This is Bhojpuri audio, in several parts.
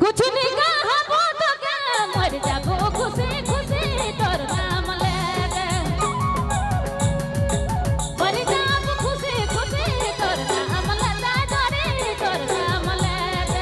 कुछ नहीं कहा वो तो क्या मर जाबो खुशी खुशी तोर नाम लेके मर जाबो खुशी खुशी तोर नाम लेता डरे तोर नाम लेके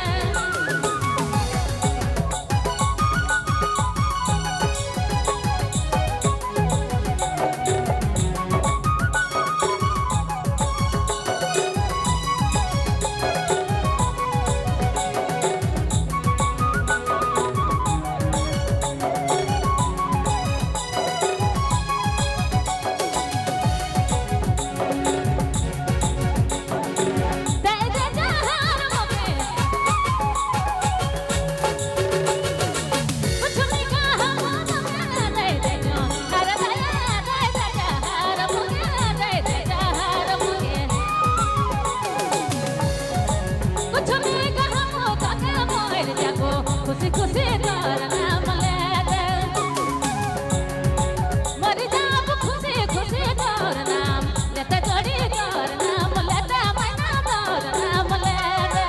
खुशी खुशी तोर नाम लेके मर जाबो खुशी खुशी तोर नाम लेते जोड़ी तोर नाम लेते मैना तोर नाम लेके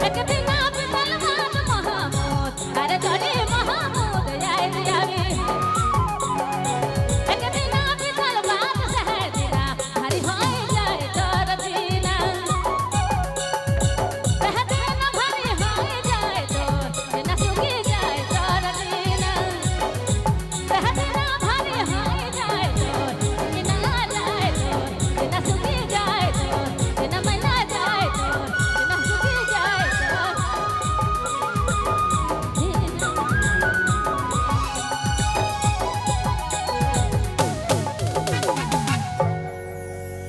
एक दिन आप तलवार महामूद अरे